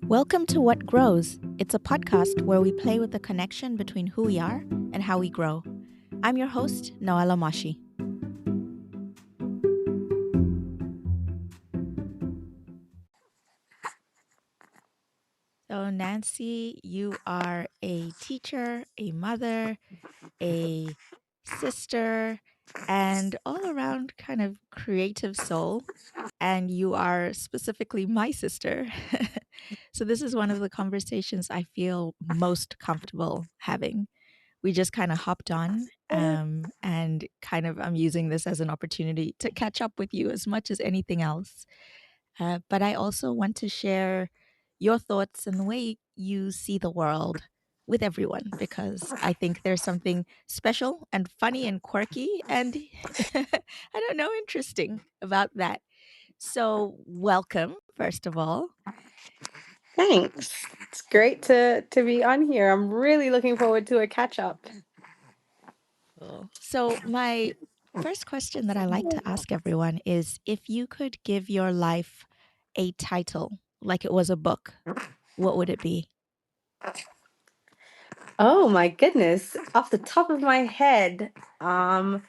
Welcome to What Grows. It's a podcast where we play with the connection between who we are and how we grow. I'm your host, Noella Mashi. So, Nancy, you are a teacher, a mother, a sister, and all around kind of creative soul. And you are specifically my sister. So, this is one of the conversations I feel most comfortable having. We just kind of hopped on, and kind of I'm using this as an opportunity to catch up with you as much as anything else. But I also want to share your thoughts and the way you see the world with everyone because I think there's something special and funny and quirky and I don't know, interesting about that. So, welcome, first of all. Thanks. It's great to be on here. I'm really looking forward to a catch up. Cool. So, my first question that I like to ask everyone is if you could give your life a title, like it was a book, what would it be? Oh my goodness. Off the top of my head, um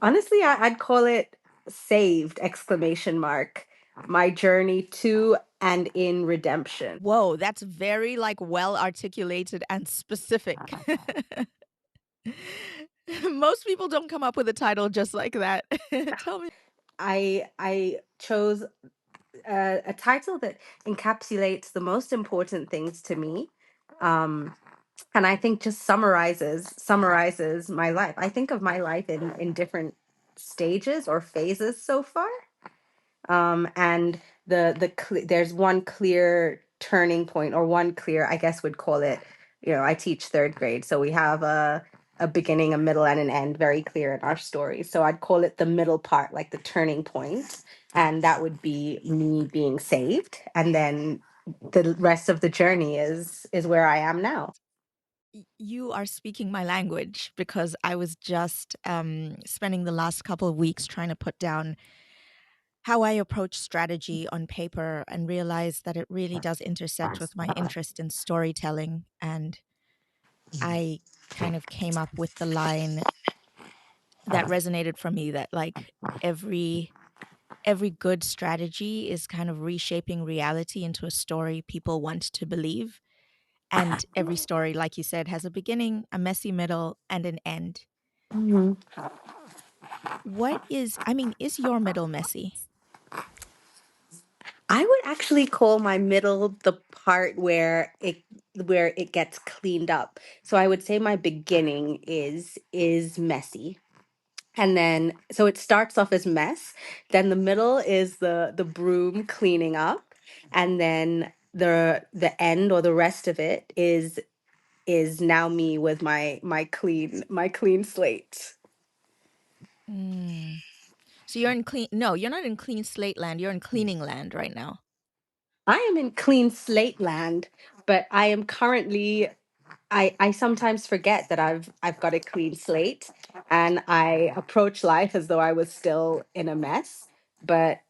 honestly, I'd call it saved exclamation mark. My journey to and in redemption. Whoa, that's very like well articulated and specific. Most people don't come up with a title just like that. Tell me. I chose a title that encapsulates the most important things to me. Um and I think just summarizes my life. I think of my life in different stages or phases so far. And there's one clear turning point, or one clear, I guess would call it. I teach third grade, so we have a beginning, a middle, and an end very clear in our story. So I'd call it the middle part, like the turning point, and that would be me being saved, and then the rest of the journey is where I am now. You are speaking my language because I was just spending the last couple of weeks trying to put down how I approach strategy on paper and realize that it really does intersect with my interest in storytelling. And I kind of came up with the line that resonated for me that like every good strategy is kind of reshaping reality into a story people want to believe. And every story, like you said, has a beginning, a messy middle, and an end. Mhm. Is your middle messy? I would actually call my middle the part where it gets cleaned up. So I would say my beginning is messy. And then so it starts off as mess, then the middle is the broom cleaning up, and then the end or the rest of it is now me with my clean slate. Mm. So you're in clean, no, you're not in clean slate land. You're in cleaning land right now. I am in clean slate land, but I am currently I sometimes forget that I've got a clean slate, and I approach life as though I was still in a mess. But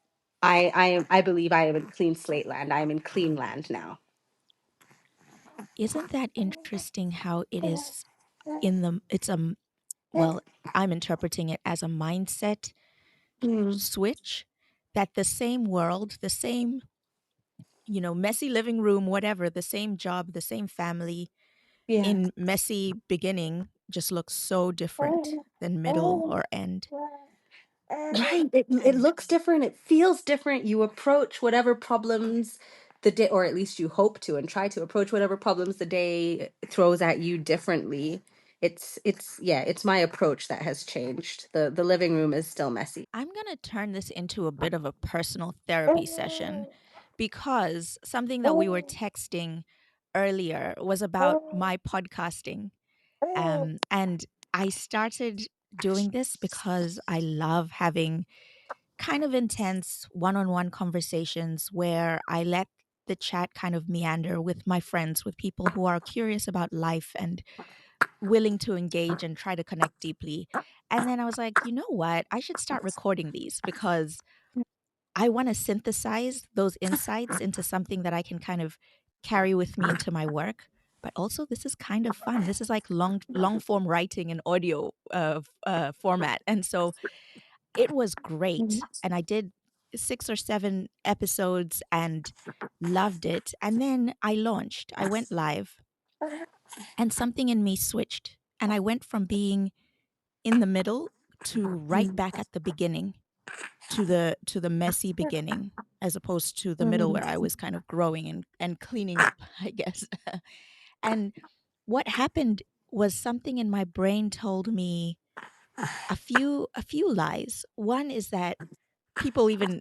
I believe I am in clean slate land. I am in clean land now. Isn't that interesting how it is in the, it's a, well, I'm interpreting it as a mindset Mm, switch that the same world, the same, messy living room, whatever, the same job, the same family yeah. in messy beginning just looks so different than middle or end. Right. It And looks different. It feels different. You approach whatever problems the day, or at least you hope to, and try to approach whatever problems the day throws at you differently. It's my approach that has changed. The living room is still messy. I'm going to turn this into a bit of a personal therapy session because something that we were texting earlier was about my podcasting. And I started doing this because I love having kind of intense one on one conversations where I let the chat kind of meander with my friends, with people who are curious about life and willing to engage and try to connect deeply. And then I was like, you know what? I should start recording these because I want to synthesize those insights into something that I can kind of carry with me into my work. But also, this is kind of fun. This is like long form writing in audio format, and so it was great. And I did 6 or 7 episodes and loved it. And then I launched. I went live, and something in me switched, and I went from being in the middle to right back at the beginning, to the messy beginning, as opposed to the middle where I was kind of growing and cleaning up, I guess. And what happened was something in my brain told me a few lies. One is that people even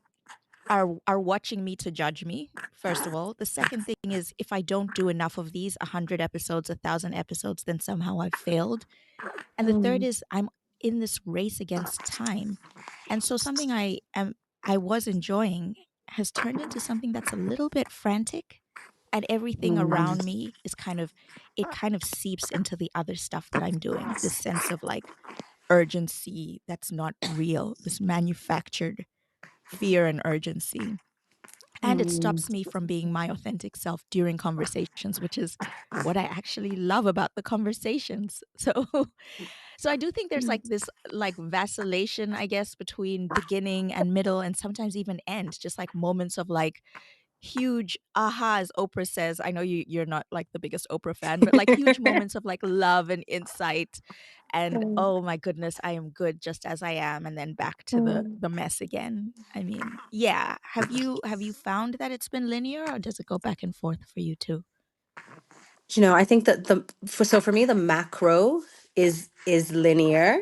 are watching me to judge me, first of all. The second thing is, if I don't do enough of these, 100 episodes, 1,000 episodes, then somehow I've failed. And the third is, I'm in this race against time. And so something I was enjoying has turned into something that's a little bit frantic, and everything around me is kind of seeps into the other stuff that I'm doing. This sense of like urgency that's not real, this manufactured fear and urgency. And it stops me from being my authentic self during conversations, which is what I actually love about the conversations. So so I do think there's like this like vacillation, I guess, between beginning and middle and sometimes even end, just like moments of like huge aha, as Oprah says. I know you're not like the biggest Oprah fan, but like huge moments of like love and insight and oh my goodness, I am good just as I am, and then back to the mess again. I mean, yeah. Have you found that it's been linear, or does it go back and forth for you too? I think that for me the macro is linear,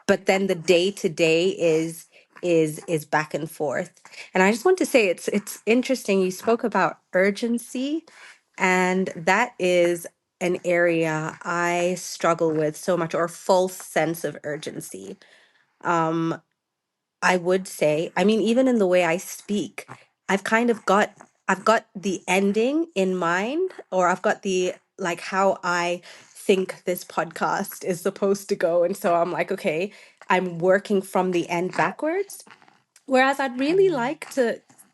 but then the day to day is back and forth. And I just want to say it's interesting you spoke about urgency, and that is an area I struggle with so much, or false sense of urgency. I would say, I mean, even in the way I speak, I've kind of I've got the ending in mind, or I've got the like how I think this podcast is supposed to go. And so I'm like, okay, I'm working from the end backwards. Whereas I'd really Mm. like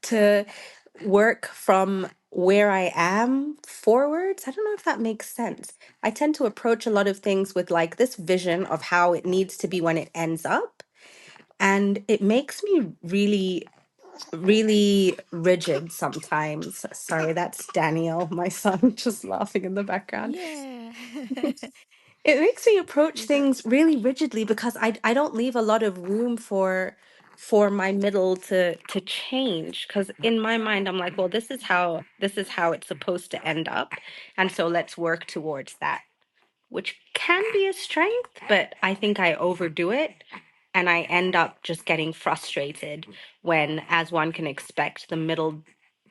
to work from where I am forwards. I don't know if that makes sense. I tend to approach a lot of things with like this vision of how it needs to be when it ends up. And it makes me really, really rigid sometimes. Sorry, that's Daniel, my son, just laughing in the background. Yeah. It makes me approach He's things really rigidly because I don't leave a lot of room for my middle to change, because in my mind I'm like, well, this is how it's supposed to end up, and so let's work towards that, which can be a strength, but I think I overdo it and I end up just getting frustrated when, as one can expect, the middle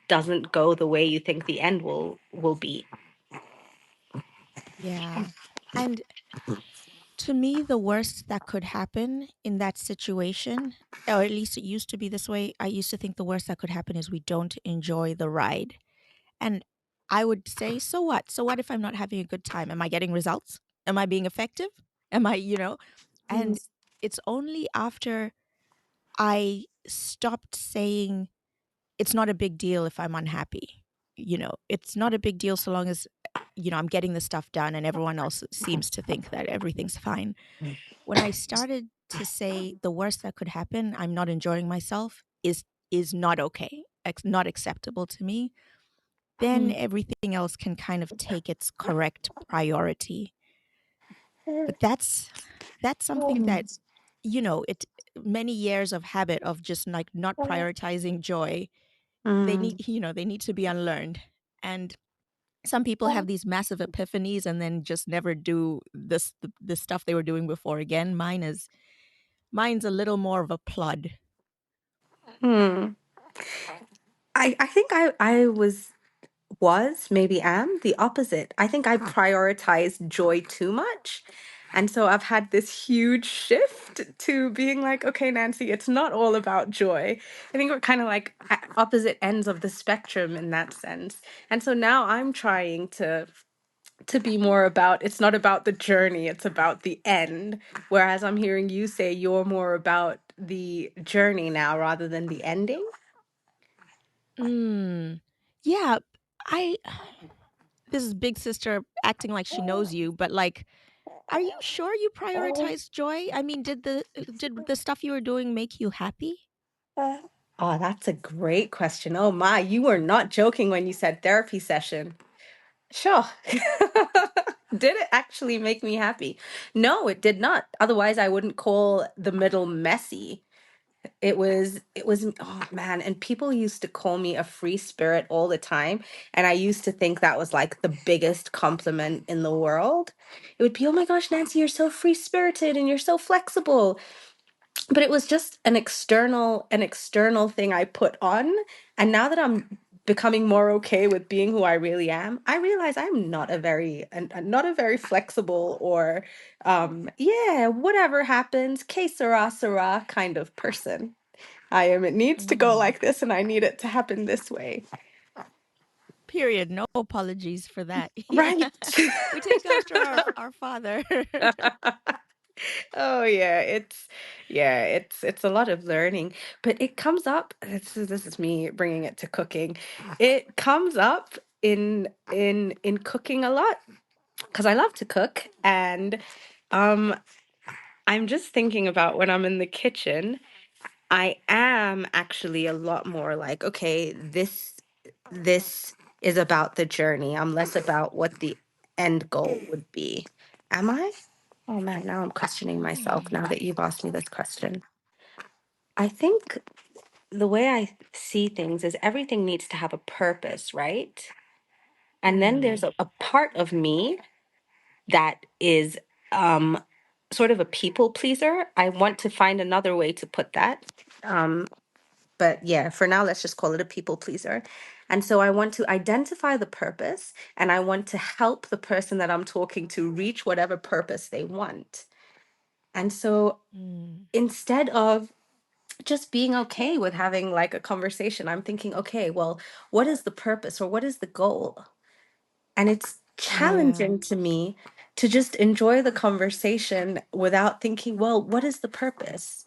doesn't go the way you think the end will be. Yeah. And to me, the worst that could happen in that situation, or at least it used to be this way, I used to think the worst that could happen is we don't enjoy the ride. And I would say, so what? So what if I'm not having a good time? Am I getting results? Am I being effective? Am I? Mm, And it's only after I stopped saying it's not a big deal if I'm unhappy. It's not a big deal so long as, I'm getting the stuff done and everyone else seems to think that everything's fine. When I started to say the worst that could happen, I'm not enjoying myself, is not okay, not acceptable to me, then mm, everything else can kind of take its correct priority. But that's something that, it many years of habit of just like not prioritizing joy, mm, they need to be unlearned. And some people have these massive epiphanies and then just never do the stuff they were doing before again. Mine's a little more of a plod. mm. I think I was, maybe am the opposite. I think I prioritize joy too much. And so I've had this huge shift to being like, okay, Nancy, it's not all about joy. I think we're kind of like at opposite ends of the spectrum in that sense. And so now I'm trying to be more about, it's not about the journey, it's about the end. Whereas I'm hearing you say you're more about the journey now rather than the ending. Mm. Yeah, I this is big sister acting like she knows you, but, like, are you sure you prioritize joy? I mean, did the stuff you were doing make you happy? Oh, that's a great question. Oh my, you were not joking when you said therapy session. Sure. Did it actually make me happy? No, it did not. Otherwise, I wouldn't call the middle messy. It was oh man, and people used to call me a free spirit all the time, and I used to think that was like the biggest compliment in the world. It would be, "Oh my gosh, Nancy, you're so free-spirited and you're so flexible." But it was just an external thing I put on, and now that I'm becoming more okay with being who I really am, I realize I'm not a very flexible or yeah, whatever happens, que sera sera kind of person. I am, it needs to go Mm. like this and I need it to happen this way. Period. No apologies for that. Yeah. Right. We take after our father. Oh yeah, it's a lot of learning, but it comes up. This is me bringing it to cooking. It comes up in cooking a lot because I love to cook, and um, I'm just thinking about when I'm in the kitchen. I am actually a lot more like, okay, this is about the journey. I'm less about what the end goal would be. Am I? Oh man, now I'm questioning myself Mm. now that you've asked me this question. I think the way I see things is everything needs to have a purpose, right? And then there's Mm. a part of me that is um sort of a people pleaser. I want to find another way to put that. But yeah, for now, let's just call it a people pleaser. And so I want to identify the purpose and I want to help the person that I'm talking to reach whatever purpose they want. And so Mm. instead of just being okay with having like a conversation, I'm thinking, okay, well, what is the purpose or what is the goal? And it's Yeah. challenging to me to just enjoy the conversation without thinking, well, what is the purpose?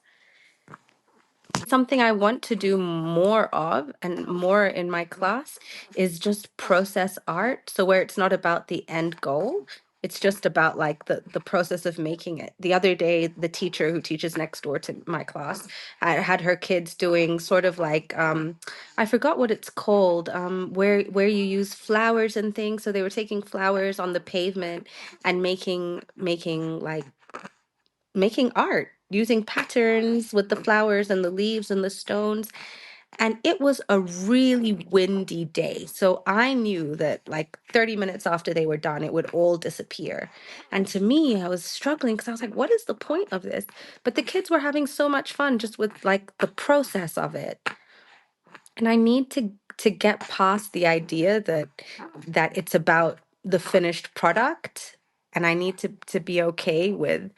Something I want to do more of and more in my class is just process art. So where it's not about the end goal, it's just about like the process of making it. The other day, the teacher who teaches next door to my class had her kids doing sort of like I forgot what it's called, where you use flowers and things. So they were taking flowers on the pavement and making art using patterns with the flowers and the leaves and the stones. And it was a really windy day. So I knew that like 30 minutes after they were done, it would all disappear. And to me, I was struggling because I was like, what is the point of this? But the kids were having so much fun just with like the process of it. And I need to get past the idea that it's about the finished product, and I need to be okay with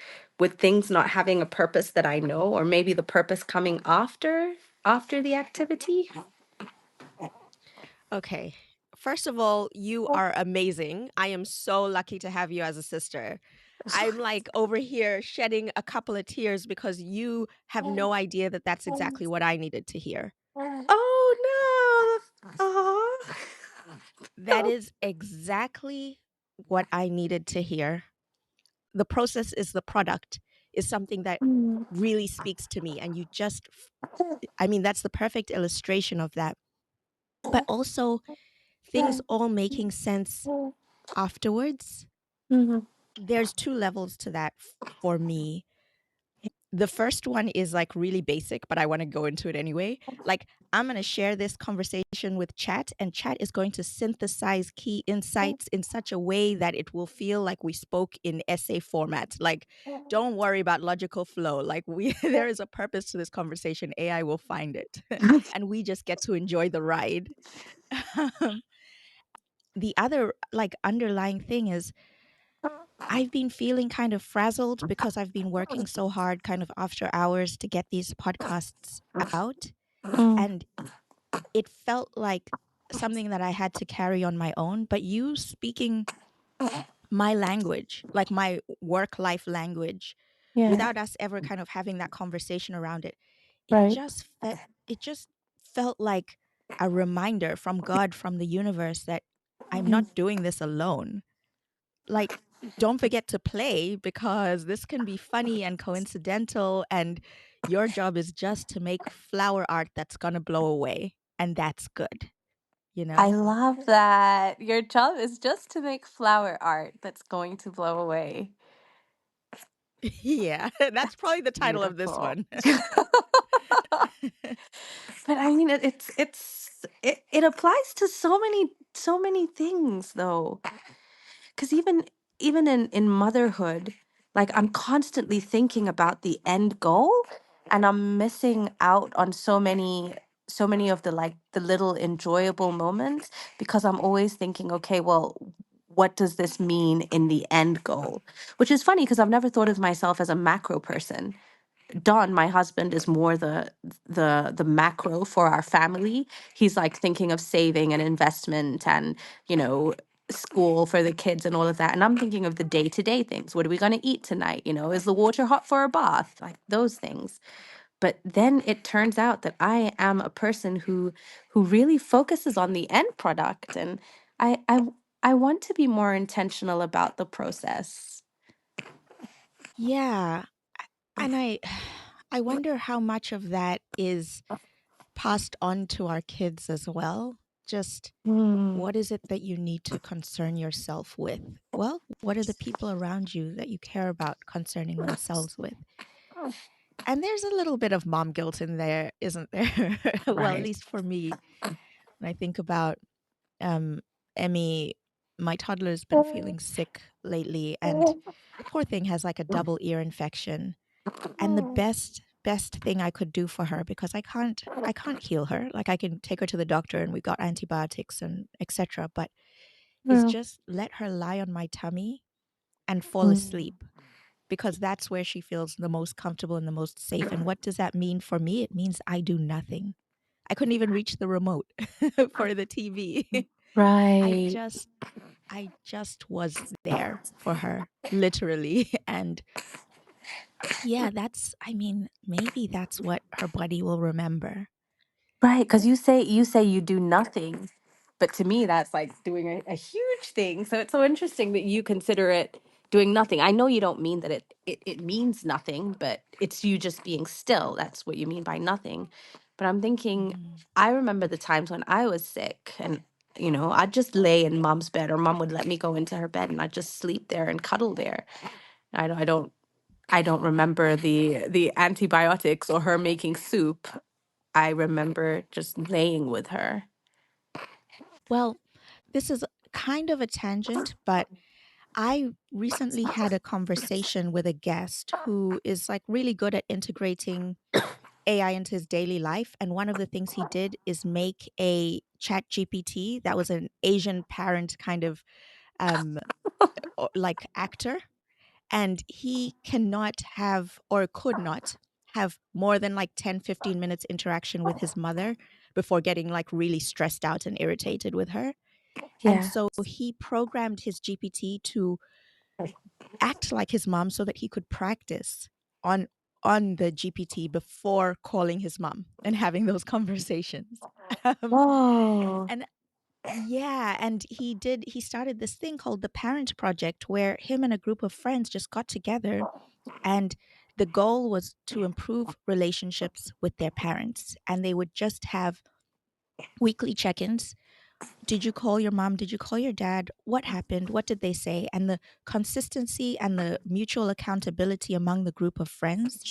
things not having a purpose that I know, or maybe the purpose coming after the activity. Okay. First of all, you are amazing. I am so lucky to have you as a sister. I'm like over here shedding a couple of tears because you have no idea that that's exactly what I needed to hear. Oh no. Aw. That is exactly what I needed to hear. The process is the product is something that really speaks to me. And I mean, that's the perfect illustration of that. But also, things all making sense afterwards. Mhm. There's two levels to that for me. The first one is like really basic, but I want to go into it anyway. Like, I'm going to share this conversation with chat, and chat is going to synthesize key insights in such a way that it will feel like we spoke in essay format. Like, don't worry about logical flow. Like, there is a purpose to this conversation. AI will find it, and we just get to enjoy the ride. The other like underlying thing is I've been feeling kind of frazzled because I've been working so hard kind of after hours to get these podcasts out. Mm, And it felt like something that I had to carry on my own. But you speaking my language, like my work life language, yeah, without us ever kind of having that conversation around it, it right. just it just felt like a reminder from God, from the universe that I'm not doing this alone. Like, don't forget to play because this can be funny and coincidental, and your job is just to make flower art that's gonna blow away, and that's good, you I know? love that. Your job is just to make flower art that's going to blow away. Yeah, that's That's probably the title of this beautiful. one. But I mean, it applies to so many things though. Because even in motherhood, like I'm constantly thinking about the end goal, and I'm missing out on so many of the like the little enjoyable moments because I'm always thinking, okay, well, what does this mean in the end goal? Which is funny because I've never thought of myself as a macro person. Don, my husband, is more the macro for our family. He's like thinking of saving and investment and, you know, school for the kids and all of that. And I'm thinking of the day-to-day things. What are we going to eat tonight? You know, is the water hot for a bath? Like those things. But then it turns out that I am a person who really focuses on the end product, and I I I want to be more intentional about the process. Yeah, and I wonder how much of that is passed on to our kids as well. Just Hmm. what is it that you need to concern yourself with? Well, what are the people around you that you care about concerning themselves with? And there's a little bit of mom guilt in there, isn't there? Well, at Right. least for me, when I think about um, Emmy, my toddler's been feeling sick lately, and the poor thing has like a double ear infection. And the best thing I could do for her, because I can't heal her. Like I can take her to the doctor and we got antibiotics and etc. But is Yeah. just let her lie on my tummy and fall Mm. asleep because that's where she feels the most comfortable and the most safe. And what does that mean for me? It means I do nothing. I couldn't even reach the remote for the TV. I Right. just I just was there for her, literally. And yeah, that's I mean, maybe that's what her body will remember. Right, because you say you do nothing, but to me that's like doing a huge thing. So it's so interesting that you consider it doing nothing. I know you don't mean that it means nothing, but it's you just being still. That's what you mean by nothing. But I'm thinking, Mhm. I remember the times when I was sick and you know, I'd just lay in mom's bed or mom would let me go into her bed and I'd just sleep there and cuddle there. I don't remember the antibiotics or her making soup. I remember just laying with her. Well, this is kind of a tangent, but I recently had a conversation with a guest who is like really good at integrating AI into his daily life. And one of the things he did is make a chat GPT that was an Asian parent kind of um like actor. And he cannot have or could not have more than like 10-15 minutes interaction with his mother before getting like really stressed out and irritated with her. And Yeah. so he programmed his GPT to act like his mom so that he could practice on on the GPT before calling his mom and having those conversations. Um, Whoa. and yeah, and he started this thing called the Parent Project where him and a group of friends just got together, and the goal was to improve relationships with their parents, and they would just have weekly check-ins. Did you call your mom? Did you call your dad? What happened? What did they say? And the consistency and the mutual accountability among the group of friends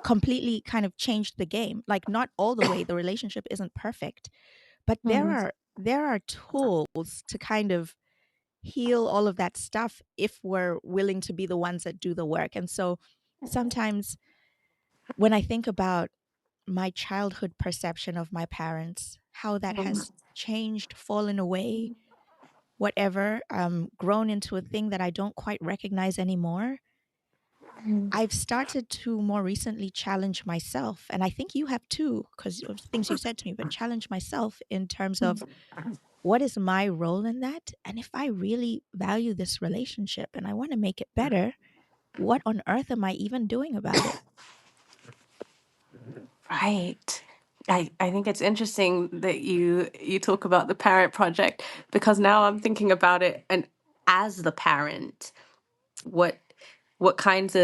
completely kind of changed the game. Like not all the way, the relationship isn't perfect, but Hmm. there are tools to kind of heal all of that stuff if we're willing to be the ones that do the work. And so sometimes when I think about my childhood perception of my parents, how that has changed, fallen away, whatever, grown into a thing that I don't quite recognize anymore. I've started to more recently challenge myself, and I think you have too, because of things you've said to me, but challenge myself in terms of what is my role in that? And if I really value this relationship and I want to make it better, what on earth am I even doing about it? Right. I think it's interesting that you talk about the parent project, because now I'm thinking about it, and as the parent, what what kinds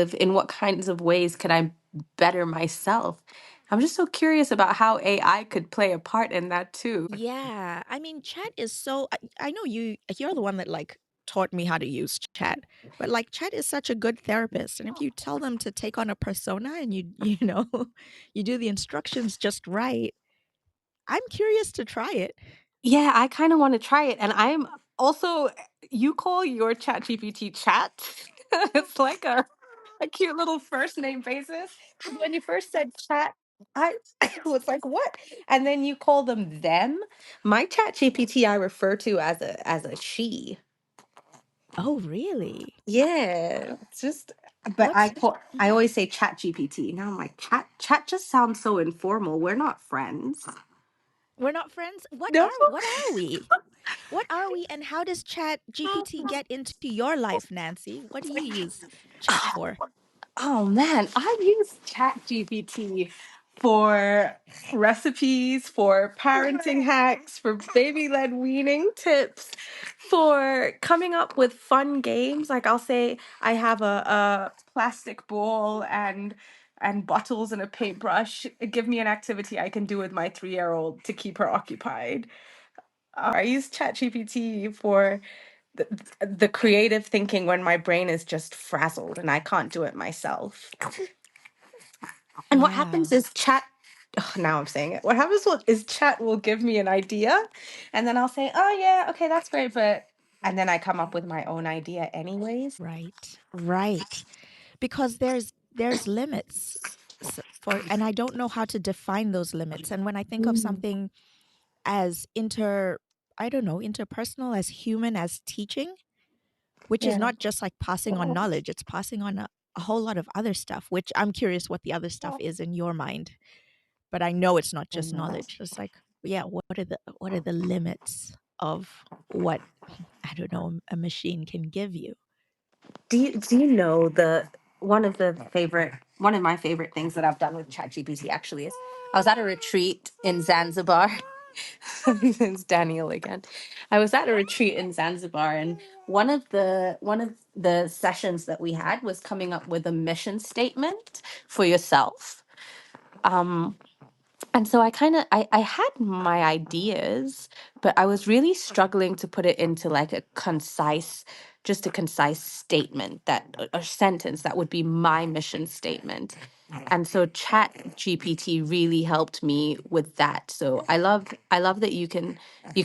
of ways could I better myself? I'm just so curious about how AI could play a part in that too. Yeah, I mean, chat is so I know you're the one that, like, taught me how to use chat, but, like, chat is such a good therapist, and if you tell them to take on a persona and you know, you do the instructions just right, I'm curious to try it. Yeah, I kind of want to try it. And I'm also, you call your chat GPT chat. It's like a cute little first name basis. When you first said chat, I, I was like, what? And then you call them them. My chat GPT I refer to as a she. Oh, really? Yeah. It's just, but What's I mhm. always say chat GPT. Now I'm like, chat just sounds so informal. We're not friends. We're not friends? No. What are we? What are we, and how does Chat GPT get into your life, Nancy? What do you use chat for? Oh man, I use ChatGPT for recipes, for parenting hacks, for baby led weaning tips, for coming up with fun games. Like I'll say I have a plastic bowl and bottles and a paintbrush. Give me an activity I can do with my 3-year-old to keep her occupied. I use ChatGPT for the, the creative thinking when my brain is just frazzled and I can't do it myself. And what happens Yeah, is chat, ugh, now I'm saying it. What happens is chat will give me an idea and then I'll say, oh, yeah, okay, that's great. And then I come up with my own idea anyways. right. Right. Because there's limits for, and I don't know how to define those limits. And when I think of Mm, something as I don't know, interpersonal, as human as teaching, which is yeah. not just like passing on knowledge, it's passing on a whole lot of other stuff, which I'm curious what the other stuff is in your mind. But I know it's not just knowledge. It's like, yeah, what are the limits of what I don't know a machine can give you? Do you know one of my favorite things that I've done with ChatGPT actually is I was at a retreat in Zanzibar. It's Daniel again. I was at a retreat in Zanzibar, and one of the sessions that we had was coming up with a mission statement for yourself. Um, and so I had my ideas, but I was really struggling to put it into like just a concise statement, that a sentence that would be my mission statement. And so Chat GPT really helped me with that. So I love that you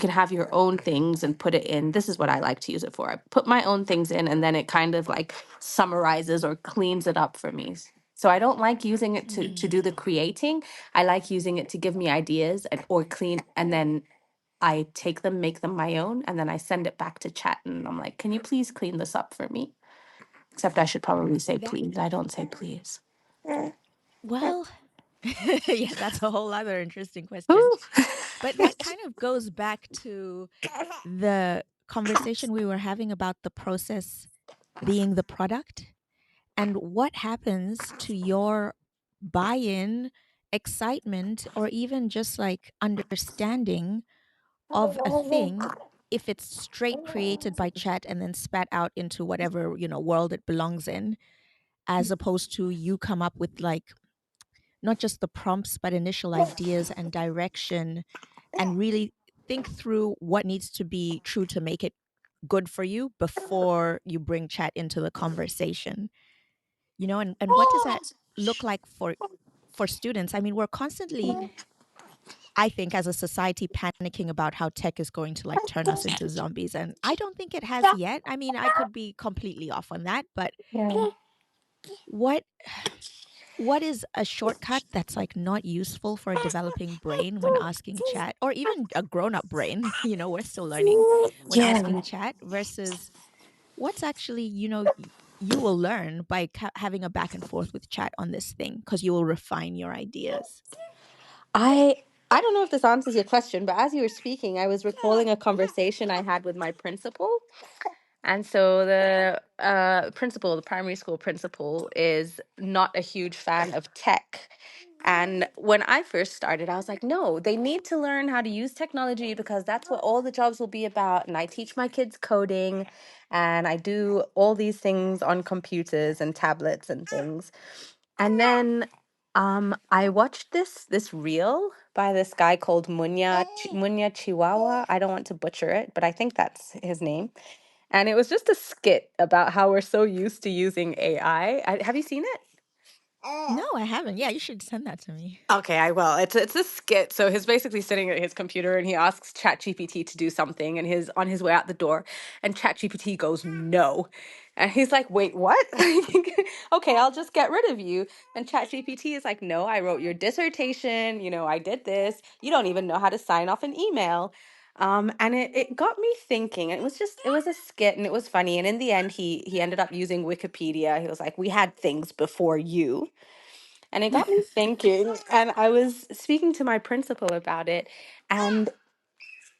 can have your own things and put it in. This is what I like to use it for. I put my own things in and then it kind of like summarizes or cleans it up for me. So I don't like using it to Mm, do the creating. I like using it to give me ideas or clean, and then I take them, make them my own, and then I send it back to chat and I'm like, can you please clean this up for me? Except I should probably say that please. I don't say please. well, yeah, that's a whole other interesting question. Ooh. But that kind of goes back to the conversation we were having about the process being the product and what happens to your buy in, excitement, or even just like understanding of a thing if it's straight created by chat and then spat out into whatever, world it belongs in, as opposed to you come up with like not just the prompts, but initial ideas and direction and really think through what needs to be true to make it good for you before you bring chat into the conversation. And what does that look like for students? I mean, we're constantly, I think, as a society, panicking about how tech is going to like turn us into zombies, and I don't think it has yet. I mean, I could be completely off on that, but Yeah. what what is a shortcut that's like not useful for a developing brain when asking chat, or even a grown-up brain, we're still learning, when asking Yeah. chat, versus what's actually, you will learn by having a back and forth with chat on this thing because you will refine your ideas. I don't know if this answers your question, but as you were speaking, I was recalling a conversation I had with my principal. And so the principal, the primary school principal, is not a huge fan of tech. And when I first started, I was like, no, they need to learn how to use technology because that's what all the jobs will be about. And I teach my kids coding and I do all these things on computers and tablets and things. And then I watched this reel by this guy called Munya Chihuahua. I don't want to butcher it, but I think that's his name. And it was just a skit about how we're so used to using AI. Have you seen it? No, I haven't. Yeah, you should send that to me. Okay, I will. It's a skit. So he's basically sitting at his computer and he asks ChatGPT to do something and he's on his way out the door and ChatGPT goes no. And he's like, "Wait, what?" Okay, I'll just get rid of you. And ChatGPT is like, "No, I wrote your dissertation, I did this. You don't even know how to sign off an email." And it got me thinking. It was a skit and it was funny. And in the end he ended up using Wikipedia. He was like, "We had things before you." And it got me thinking, and I was speaking to my principal about it. And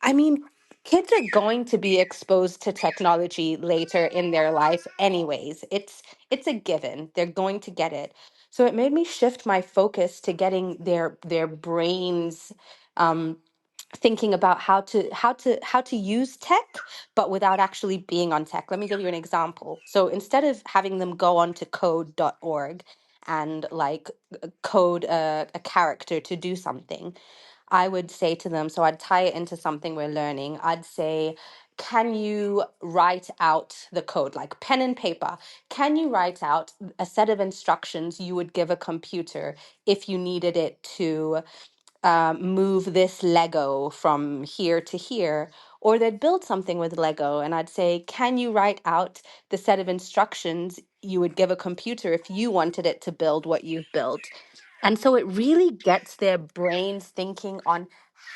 I mean, kids are going to be exposed to technology later in their life anyways. It's a given. They're going to get it. So it made me shift my focus to getting their brains um thinking about how to use tech but without actually being on tech. Let me give you an example. So instead of having them go onto code.org and like code a character to do something, I would say to them, so I'd tie it into something we're learning. I'd say, can you write out the code, like pen and paper? Can you write out a set of instructions you would give a computer if you needed it to move this Lego from here to here? Or they'd build something with Lego, and I'd say, can you write out the set of instructions you would give a computer if you wanted it to build what you've built? And so it really gets their brains thinking on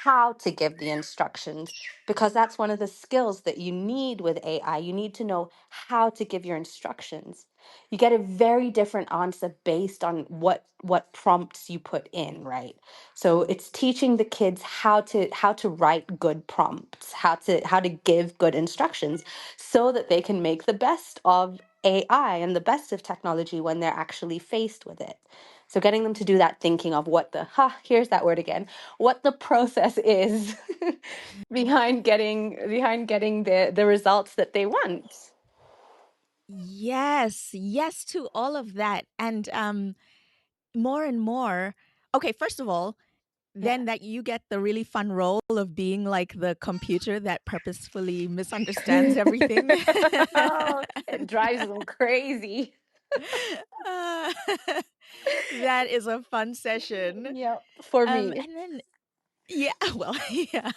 how to give the instructions, because that's one of the skills that you need with AI. You need to know how to give your instructions. You get a very different answer based on what prompts you put in, right? So it's teaching the kids how to write good prompts, how to give good instructions so that they can make the best of AI and the best of technology when they're actually faced with it. So getting them to do that thinking of here's that word again, what the process is behind getting the results that they want. Yes, yes to all of that. And more and more. Okay, first of all, Yeah. then that you get the really fun role of being like the computer that purposefully misunderstands everything. Oh, it And, drives them crazy. uh, that is a fun session. Yeah, for me. And then yeah, well, yeah.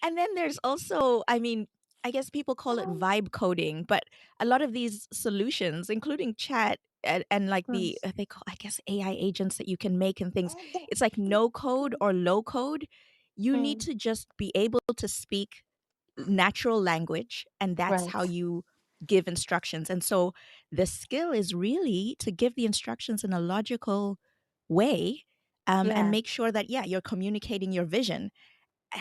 And then there's also, I mean, I guess people call it vibe coding, but a lot of these solutions, including chat and like they call, I guess, AI agents that you can make and things, it's like no code or low code. You need Mm, to just be able to speak natural language, and that's right. how you give instructions. And so the skill is really to give the instructions in a logical way, and Yeah. make sure that, yeah, you're communicating your vision.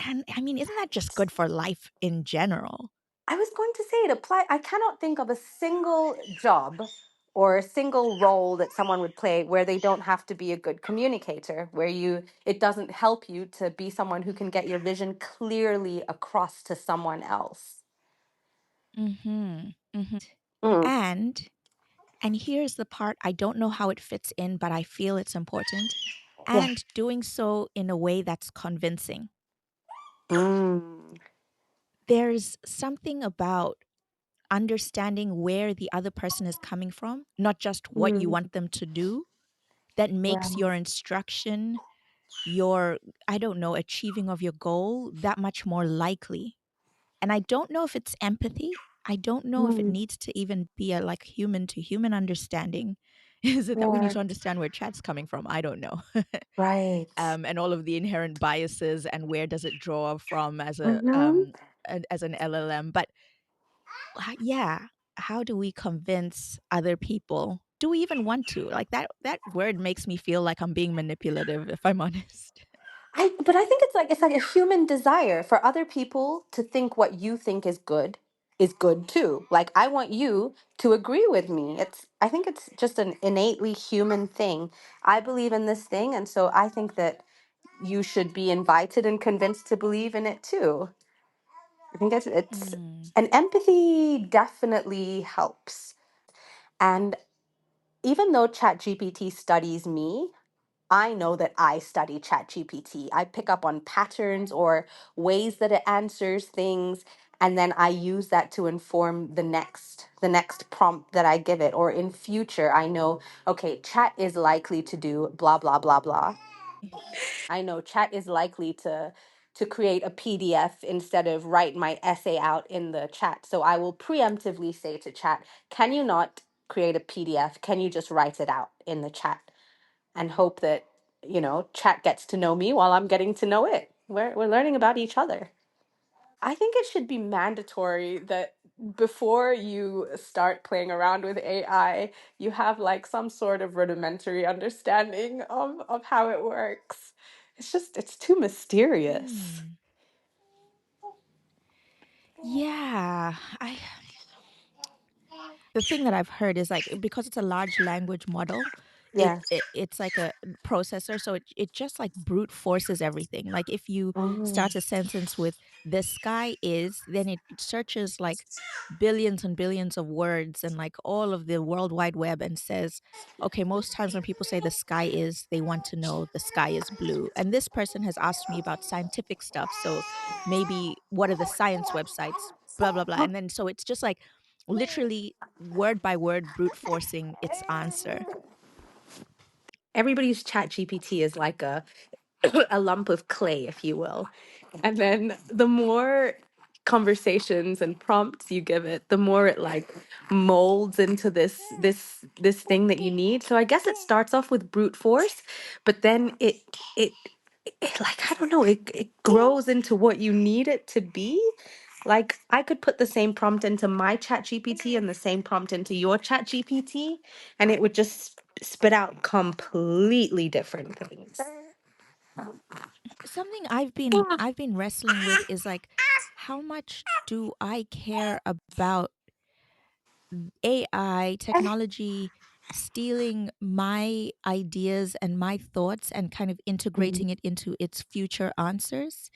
And I mean, isn't that just good for life in general? I was going to say it apply. I cannot think of a single job or a single role that someone would play where they don't have to be a good communicator, where it doesn't help you to be someone who can get your vision clearly across to someone else. Mhm, mhm. Mm, And and here's the part I don't know how it fits in, but I feel it's important, yeah. and doing so in a way that's convincing. Mm, There's something about understanding where the other person is coming from, not just what you mm, want them to do, that makes right. your instruction, your, I don't know, achieving of your goal that much more likely. And I don't know if it's empathy. I don't know if it Mm, needs to even be a like human to human understanding. Is it that we need yeah. to understand where chat's coming from? I don't know. Right. And all of the inherent biases and where does it draw from Mm-hmm. as an LLM. But yeah, how do we convince other people? Do we even want to? Like that word makes me feel like I'm being manipulative, if I'm honest. But I think it's like a human desire for other people to think what you think is good is good too. Like I want you to agree with me. I think it's just an innately human thing. I believe in this thing, and so I think that you should be invited and convinced to believe in it too. I think it's Hmm. and empathy definitely helps. And even though ChatGPT studies me, I know that I study ChatGPT. I pick up on patterns or ways that it answers things, and then I use that to inform the next prompt that I give it. Or in future, I know, okay, chat is likely to do blah blah blah blah. I know chat is likely to create a PDF instead of write my essay out in the chat. So I will preemptively say to chat, can you not create a PDF? Can you just write it out in the chat? And hope that, chat gets to know me while I'm getting to know it. We're learning about each other. I think it should be mandatory that before you start playing around with AI, you have like some sort of rudimentary understanding of how it works. It's too mysterious. Hmm. Yeah, I the thing that I've heard is like because it's a large language model, Yeah. it's like a processor, so it just like brute forces everything. Like if you Mm. start a sentence with "the sky is," then it searches like billions and billions of words and like all of the world wide web and says, okay, most times when people say the sky is, they want to know the sky is blue. And this person has asked me about scientific stuff, so maybe what are the science websites, blah blah blah. And then so it's just like literally word by word brute forcing its answer. Everybody's chat GPT is like a a lump of clay, if you will. And then the more conversations and prompts you give it, the more it like molds into this thing that you need. So I guess it starts off with brute force, but then it like I don't know, it grows into what you need it to be. Like I could put the same prompt into my chat GPT and the same prompt into your chat GPT, and it would just spit out completely different things. Something I've been wrestling with is like how much do I care about AI technology stealing my ideas and my thoughts and kind of integrating it into its future answers?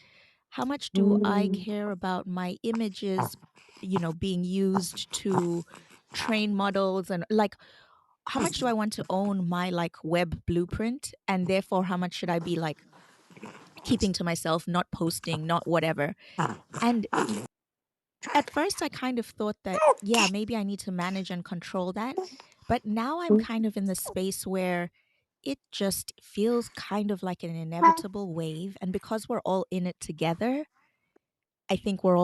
How much do I Mm. care about my images, being used to train models and like how much do I want to own my like web blueprint and therefore how much should I be like keeping to myself, not posting, not whatever. And at first, I kind of thought that, yeah, maybe I need to manage and control that. But now I'm kind of in the space where it just feels kind of like an inevitable wave. And because we're all in it together, I think we're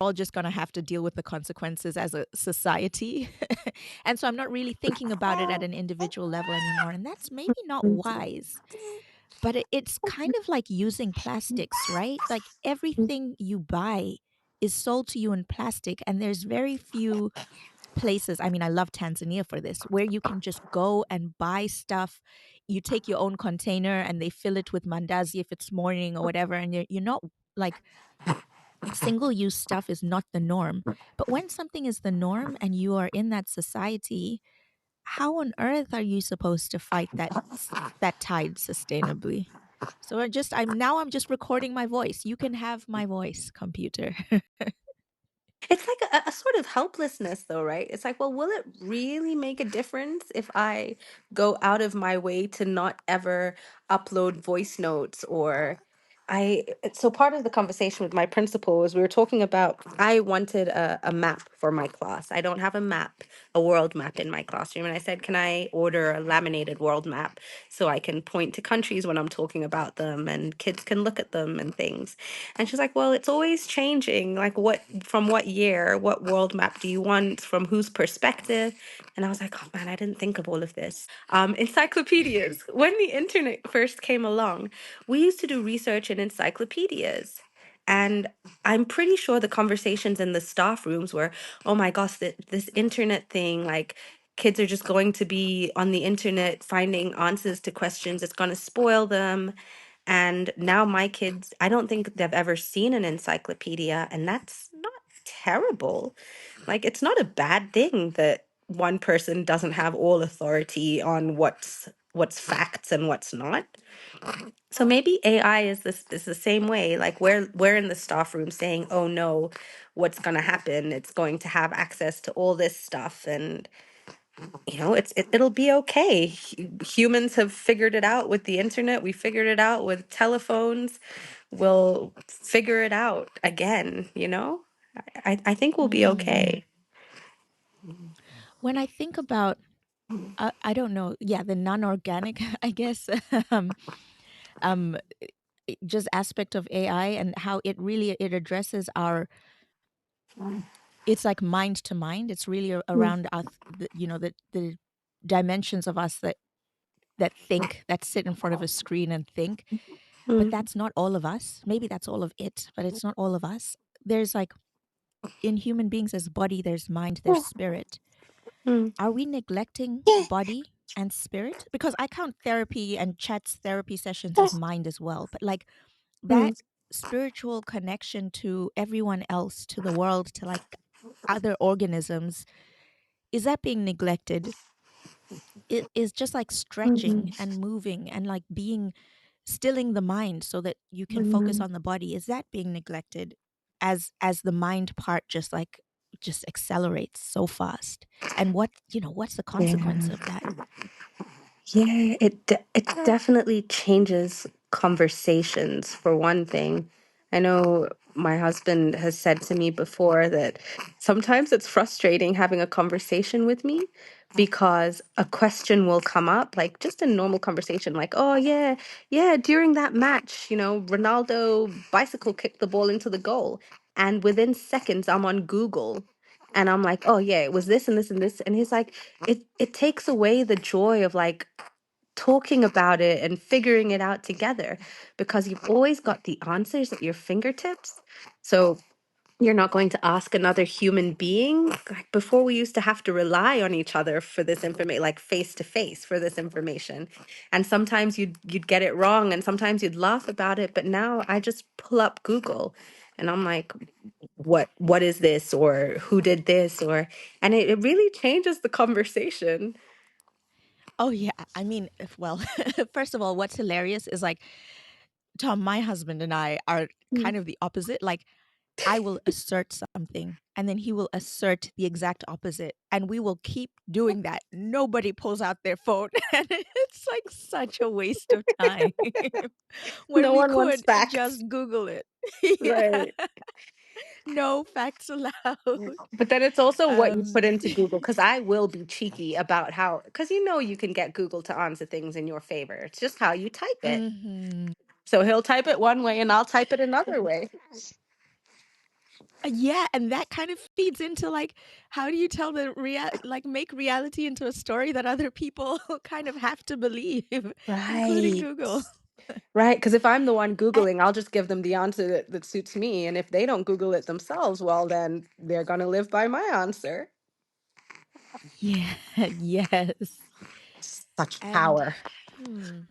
all just going to have to deal with the consequences as a society. And so I'm not really thinking about it at an individual level anymore. And that's maybe not wise. But it's kind of like using plastics, right? Like everything you buy is sold to you in plastic, and there's very few places. I mean, I love Tanzania for this, where you can just go and buy stuff. You take your own container and they fill it with mandazi if it's morning or whatever, and you're not like single use stuff is not the norm. But when something is the norm and you are in that society, how on earth are you supposed to fight that tide sustainably? So I'm just recording my voice. You can have my voice, computer. It's like a sort of helplessness, though, right? It's like, well, will it really make a difference if I go out of my way to not ever upload voice notes or so part of the conversation with my principal was we were talking about I wanted a map for my class. I don't have a map, a world map in my classroom. And I said, can I order a laminated world map so I can point to countries when I'm talking about them and kids can look at them and things? And she's like, well, it's always changing. Like, from what year, what world map do you want? From whose perspective? And I was like, oh man, I didn't think of all of this. Encyclopedias. When the internet first came along, we used to do research in encyclopedias. And I'm pretty sure the conversations in the staff rooms were, oh my gosh, this internet thing, like, kids are just going to be on the internet finding answers to questions. It's going to spoil them. And now my kids, I don't think they've ever seen an encyclopedia, and that's not terrible. Like, it's not a bad thing that one person doesn't have all authority on what's facts and what's not. So maybe AI is the same way. Like, we're in the staff room saying, "Oh no, what's going to happen? It's going to have access to all this stuff, and it'll be okay. Humans have figured it out with the internet. We figured it out with telephones. We'll figure it out again, you know? I think we'll be Mm. okay." When I think about, I don't know, yeah, the non-organic, I guess, um, um, just aspect of AI and how it addresses our, it's like mind to mind. It's really Mm, around us, the dimensions of us that think, that sit in front of a screen and think. But mm, that's not all of us. Maybe that's all of it, but it's not all of us. There's like, in human beings, there's body, there's mind, there's spirit. mm, Are we neglecting body and spirit? Because I count therapy and chats therapy sessions as mind as well. But like mm, that spiritual connection to everyone else, to the world, to like other organisms, is that being neglected? It is just like stretching mm, and moving and like being, stilling the mind so that you can focus mm, on the body. Is that being neglected as the mind part just accelerates so fast? And what's the consequence yeah. of that? Yeah, it definitely changes conversations for one thing. I know my husband has said to me before that sometimes it's frustrating having a conversation with me because a question will come up, like just a normal conversation, like, "Oh yeah, yeah, during that match, Ronaldo bicycle kicked the ball into the goal." And within seconds I'm on Google and I'm like, "Oh yeah, it was this and this and this." And he's like, it takes away the joy of like talking about it and figuring it out together because you've always got the answers at your fingertips. So you're not going to ask another human being. Like before, we used to have to rely on each other for this information, like face to face for this information. And sometimes you'd get it wrong and sometimes you'd laugh about it. But now I just pull up Google and I'm like, what is this, or who did this, or and it really changes the conversation. Oh yeah, I mean, well, first of all, what's hilarious is like Tom, my husband and I are Mm. kind of the opposite. Like I will assert something and then he will assert the exact opposite and we will keep doing that. Nobody pulls out their phone and it's like such a waste of time when No we one wants could facts. just Google it. Yeah. Right. No facts allowed. But then it's also what you Um put into Google, because I will be cheeky about how, because you can get Google to answer things in your favor. It's just how you type it. mhm. So he'll type it one way and I'll type it another way. Yeah, and that kind of feeds into like how do you tell like make reality into a story that other people kind of have to believe, including Right. Google. Right. Because if I'm the one A- Googling, I'll just give them the answer that suits me. And if they don't Google it themselves, well, then they're going to live by my answer. yeah, yes. Such And power. hmm,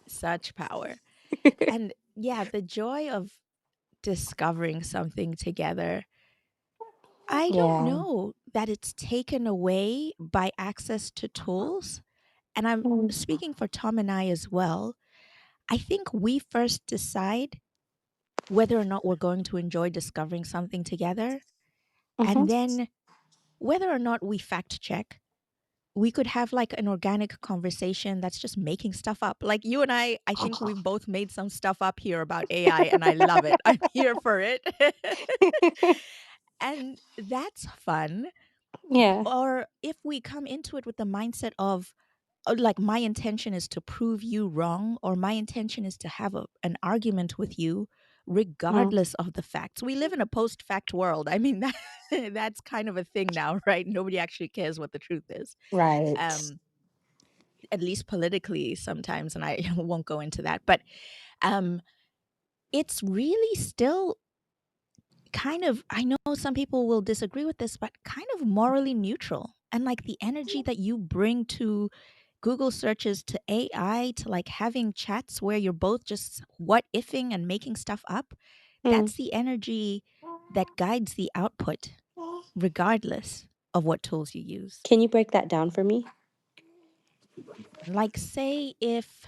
such power. And yeah, the joy of discovering something together. I don't Yeah. know that it's taken away by access to tools. And I'm Mm, speaking for Tom and I as well. I think we first decide whether or not we're going to enjoy discovering something together. And mhm. then whether or not we fact check, we could have like an organic conversation that's just making stuff up. Like you and I think we've both made some stuff up here about AI and I love it. I'm here for it. And that's fun. Yeah. Or if we come into it with the mindset of, oh, like my intention is to prove you wrong, or my intention is to have an argument with you, Mm, regardless of the facts. We live in a post fact world. I mean, that's kind of a thing now, right? Nobody actually cares what the truth is, right. um, at least politically sometimes. And I won't go into that. But um, it's really still kind of, I know some people will disagree with this, but kind of morally neutral. And like the energy that you bring to Google searches, to AI, to like having chats where you're both just what ifing and making stuff up. Mm, That's the energy. that guides the output regardless of what tools you use. Can you break that down for me? Like, say if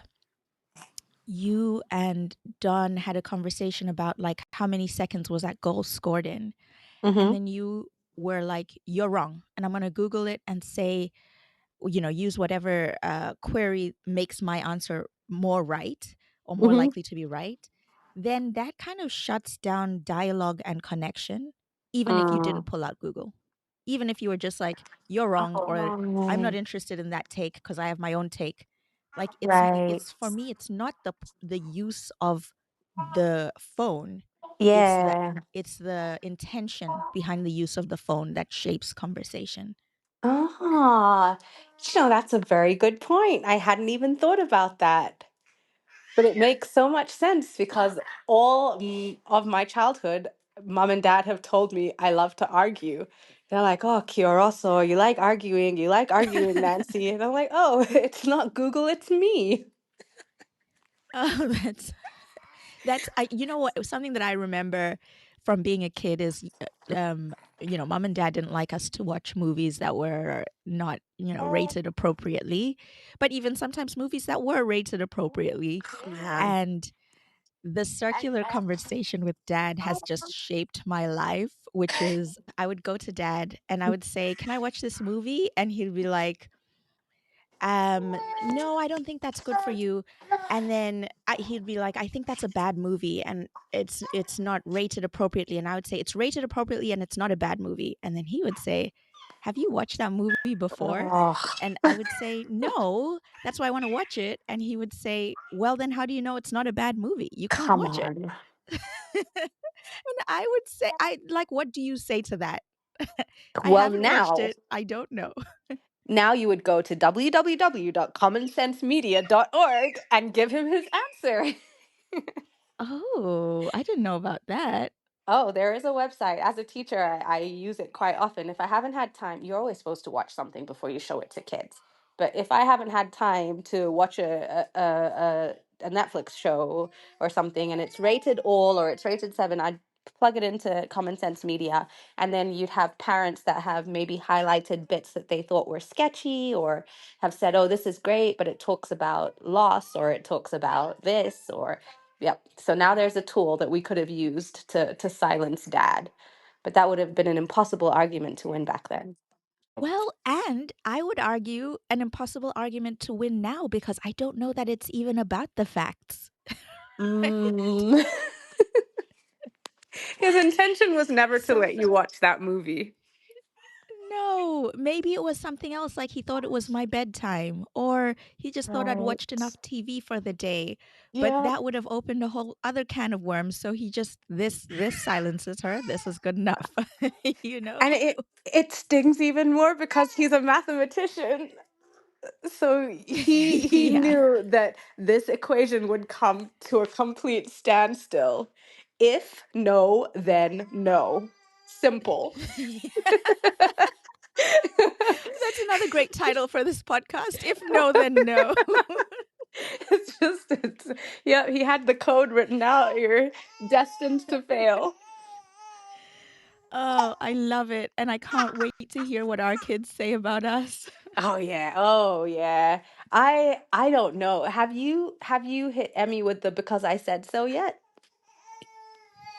you and Don had a conversation about like how many seconds was that goal scored in, and Mm-hmm. then you were like, "You're wrong," and I'm gonna Google it and say, use whatever query makes my answer more right or more Mm-hmm. likely to be right, then that kind of shuts down dialogue and connection, even if you didn't Mm. pull out Google. Even if you were just like, you're wrong, or I'm not Oh, interested in that take because I have my own take. Like right. it's for me, it's not the use of the phone. It's the Yeah. it's the intention behind the use of the phone that shapes conversation. Ah, that's a very good point. I hadn't even thought about that. But it makes so much sense because all of my childhood, mom and dad have told me I love to argue. They're like, "Oh, Kioroso, you like arguing, Nancy." And I'm like, "Oh, it's not Google, it's me." Oh, that's I you know what, something that I remember from being a kid is, mom and dad didn't like us to watch movies that were not, rated appropriately, but even sometimes movies that were rated appropriately. Yeah. And the circular conversation with dad has just shaped my life, which is I would go to dad and I would say, "Can I watch this movie?" And he'd be like, no, I don't think that's good for you. And then he'd be like, I think that's a bad movie and it's not rated appropriately. And I would say it's rated appropriately and it's not a bad movie. And then he would say, have you watched that movie before? Oh, And I would say, no, that's why I want to watch it. And he would say, well, then how do you know it's not a bad movie? You can't come watch it. on. And I would say, I like, what do you say to that? I Well, haven't watched now, it. I don't know. now you would go to www.commonsensemedia.org and give him his answer. Oh, I didn't know about that. Oh, there is a website. As a teacher, I use it quite often. If I haven't had time, you're always supposed to watch something before you show it to kids. But if I haven't had time to watch a Netflix show or something and it's rated all or it's rated 7, I'd plug it into Common Sense Media. And then you'd have parents that have maybe highlighted bits that they thought were sketchy or have said, oh, this is great, but it talks about loss or it talks about this or yep. So now there's a tool that we could have used to silence dad. But that would have been an impossible argument to win back then. Well, and I would argue an impossible argument to win now because I don't know that it's even about the facts. Mm. His intention was never to So, let you watch that movie. no, maybe it was something else, like he thought it was my bedtime, or he just thought I'd watched Right. enough TV for the day. But Yeah. that would have opened a whole other can of worms. So he just this silences her. This is good enough. you know? And it stings even more because he's a mathematician. So he yeah. knew that this equation would come to a complete standstill. If no, then no. Simple. That's another great title for this podcast. If no, then no. it's yeah, he had the code written out. You're destined to fail. Oh, I love it, and I can't wait to hear what our kids say about us. Oh yeah. Oh yeah. I don't know. Have you hit Emmy with the because I said so yet?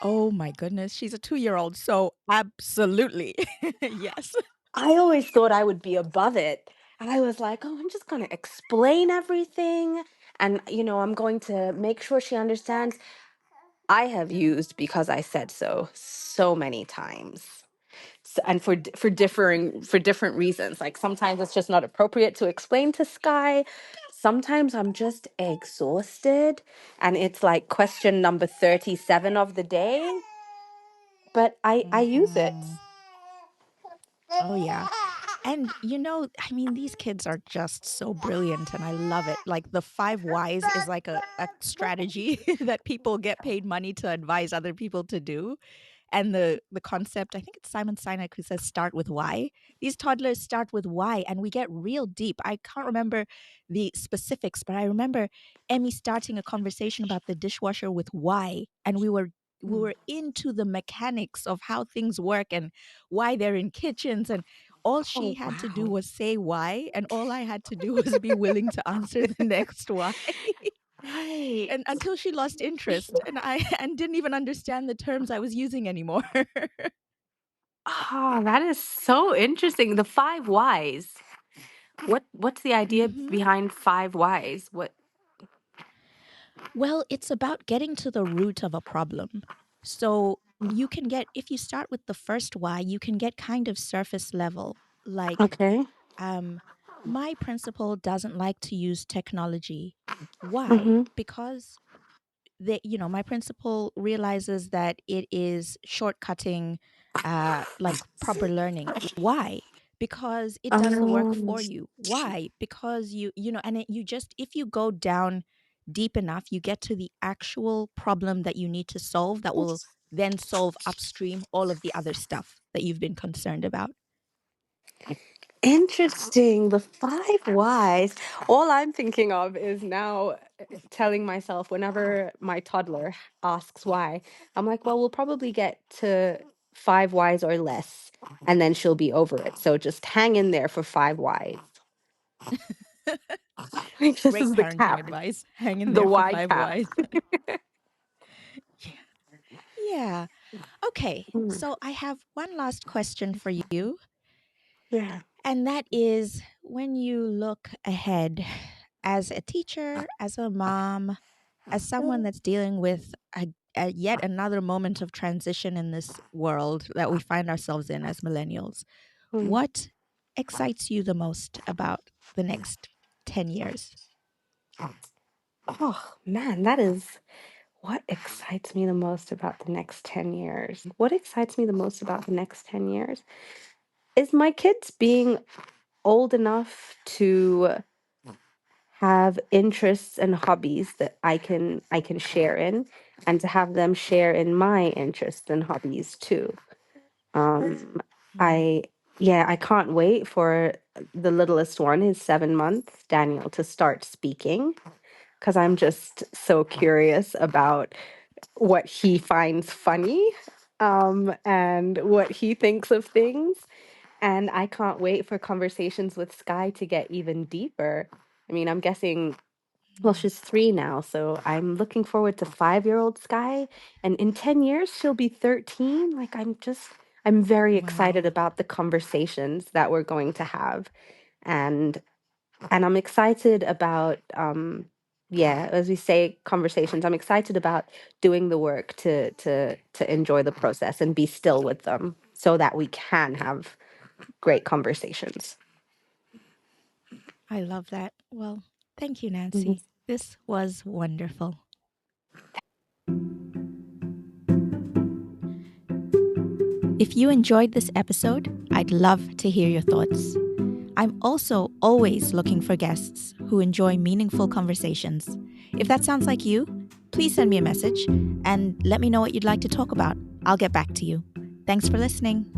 Oh my goodness, she's a 2-year-old, so absolutely. Yes. I always thought I would be above it. And I was like, oh, I'm just going to explain everything. And, I'm going to make sure she understands. I have used because I said so so many times. And for different reasons. Like sometimes it's just not appropriate to explain to Sky. Sometimes I'm just exhausted and it's like question number 37 of the day, but I use it. Mhm. Oh, yeah. And, I mean, these kids are just so brilliant and I love it. Like the 5 whys is like a strategy that people get paid money to advise other people to do. And the concept, I think it's Simon Sinek who says start with why. These toddlers start with why and we get real deep. I can't remember the specifics, but I remember Emmy starting a conversation about the dishwasher with why, and we were we were into the mechanics of how things work and why they're in kitchens, and all she Oh, had to do wow. was say why, and all I had to do was be willing to answer the next why. Right. And until she lost interest and I and didn't even understand the terms I was using anymore. Ah, that is so interesting. The five whys. What's the idea Mhm. behind five whys? What? Well, it's about getting to the root of a problem. So you can get, if you start with the first why, you can get kind of surface level. Like, Okay. um, my principal doesn't like to use technology. Why? Mm-hmm. Because my principal realizes that it is shortcutting like proper learning. Why? Because it does the work Um, for you. Why? Because you just, if you go down deep enough, you get to the actual problem that you need to solve, that will then solve upstream all of the other stuff that you've been concerned about. Interesting. The five whys. All I'm thinking of is now telling myself whenever my toddler asks why, I'm like, well, we'll probably get to five whys or less, and then she'll be over it. So just hang in there for five whys. Like this Great is the parenting cap, advice. Hang in the there for Y five cap. whys. Yeah. Okay. Hmm. So I have one last question for you. Yeah. And that is, when you look ahead as a teacher, as a mom, as someone that's dealing with a yet another moment of transition in this world that we find ourselves in as millennials, Hmm. what excites you the most about the next 10 years? Oh man, that is what excites me the most about the next 10 years. What excites me the most about the next 10 years is my kids being old enough to have interests and hobbies that I can share in, and to have them share in my interests and hobbies too. Um Mm, I yeah, I can't wait for the littlest one, his 7 months, Daniel, to start speaking, because I'm just so curious about what he finds funny, and what he thinks of things. And I can't wait for conversations with Sky to get even deeper. I mean, I'm guessing, well, mm. she's 3 now, so I'm looking forward to 5-year-old Sky. And in 10 years, she'll be 13. Like, I'm very excited Wow. about the conversations that we're going to have. And and I'm excited about, yeah, as we say, conversations. I'm excited about doing the work to enjoy the process and be still with them so that we can have great conversations. I love that. Well, thank you, Mhm. Nancy. This was wonderful. If you enjoyed this episode, I'd love to hear your thoughts. I'm also always looking for guests who enjoy meaningful conversations. If that sounds like you, please send me a message and let me know what you'd like to talk about. I'll get back to you. Thanks for listening.